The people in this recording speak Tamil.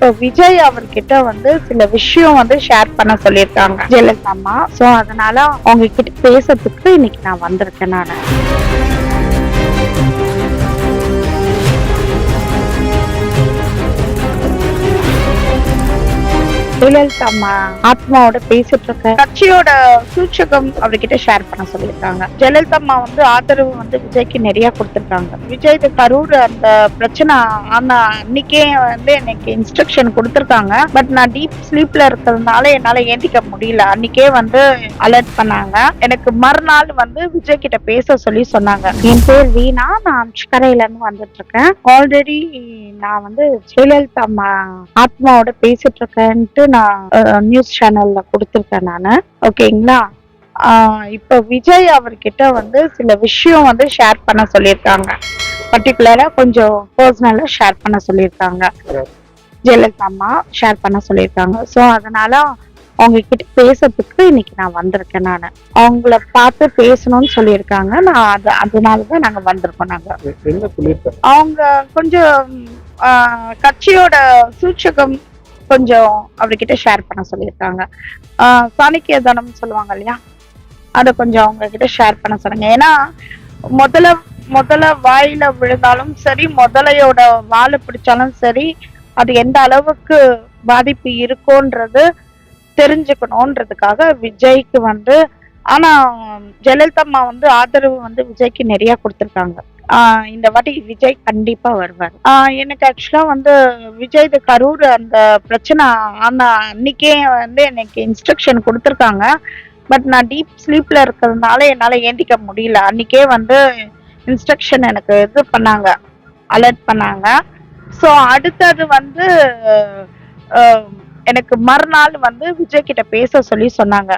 இப்ப விஜய் அவர்கிட்ட வந்து சில விஷயம் வந்து ஷேர் பண்ண சொல்லியிருக்காங்க ஜெயலலிதா அம்மா. சோ அதனால அவங்க கிட்ட பேசுறதுக்கு இன்னைக்கு நான் வந்திருக்கேன் நானு. ஜெயலலிதா அம்மா ஆத்மாவோட பேசிட்டு இருக்க கட்சியோட சூட்சகம் அவர்கிட்ட ஷேர் பண்ண சொல்லியிருக்காங்க. ஜெயலலிதா அம்மா வந்து ஆதரவு வந்து விஜய்க்கு நிறைய கொடுத்திருக்காங்க. விஜய் கரூர் அந்த பிரச்சனை ஆனா அன்னைக்கே வந்து எனக்கு இன்ஸ்ட்ரக்ஷன் கொடுத்திருக்காங்க. பட் நான் டீப் ஸ்லீப்ல இருக்கிறதுனால என்னால ஏந்திக்க முடியல. அன்னைக்கே வந்து அலர்ட் பண்ணாங்க. எனக்கு மறுநாள் வந்து விஜய் கிட்ட பேச சொல்லி சொன்னாங்க. என் பேர் வீணா, நான் சிக்கரையில இருந்து வந்துட்டு இருக்கேன். ஆல்ரெடி நான் வந்து ஜெயலலிதா அம்மா ஆத்மாவோட பேசிட்டு இருக்கேன்ட்டு நான் நியூஸ் சேனல்ல கொடுத்திருக்கேன் நானு. ஓகேங்களா? இப்ப விஜய் அவர்கிட்ட வந்து சில விஷயம் வந்து ஷேர் பண்ண சொல்லியிருக்காங்க. பர்டிகுலரா கொஞ்சம் பர்சனலா ஷேர் பண்ண சொல்லியிருக்காங்க. ஜெயலலிதா அம்மா ஷேர் பண்ண சொல்லியிருக்காங்க. சோ அதனால அவங்க கிட்ட பேசுறதுக்கு இன்னைக்கு நான் வந்திருக்கேன் நானு. அவங்கள பார்த்து பேசணும்னு சொல்லியிருக்காங்க. நான் அதனாலதான் நாங்க வந்திருக்கோம். நாங்க அவங்க கொஞ்சம் கட்சியோட சூட்சகம் கொஞ்சம் அவர்கிட்ட ஷேர் பண்ண சொல்லியிருக்காங்க. சாணக்கிய தானம் சொல்லுவாங்க இல்லையா, அதை கொஞ்சம் அவங்க கிட்ட ஷேர் பண்ண சொன்னாங்க. ஏன்னா முதல்ல வாயில விழுந்தாலும் சரி, முதலையோட வாழை பிடிச்சாலும் சரி, அது எந்த அளவுக்கு பாதிப்பு இருக்கும்ன்றது தெரிஞ்சுக்கணும்ன்றதுக்காக விஜய்க்கு வந்து, ஆனா ஜெயலலிதா அம்மா வந்து ஆதரவு வந்து விஜய்க்கு நிறைய கொடுத்திருக்காங்க. இந்த வாட்டி விஜய் கண்டிப்பா வருவார். எனக்கு ஆக்சுவலா வந்து விஜய் கரூர் அந்த பிரச்சனை ஆனா அன்னைக்கே வந்து எனக்கு இன்ஸ்ட்ரக்ஷன் கொடுத்திருக்காங்க. பட் நான் டீப் ஸ்லீப்ல இருக்கிறதுனால என்னால ஏந்திக்க முடியல. அன்னைக்கே வந்து இன்ஸ்ட்ரக்ஷன் எனக்கு இது பண்ணாங்க, அலர்ட் பண்ணாங்க. ஸோ அடுத்தது வந்து எனக்கு மறுநாள் வந்து விஜய் கிட்ட பேச சொல்லி சொன்னாங்க.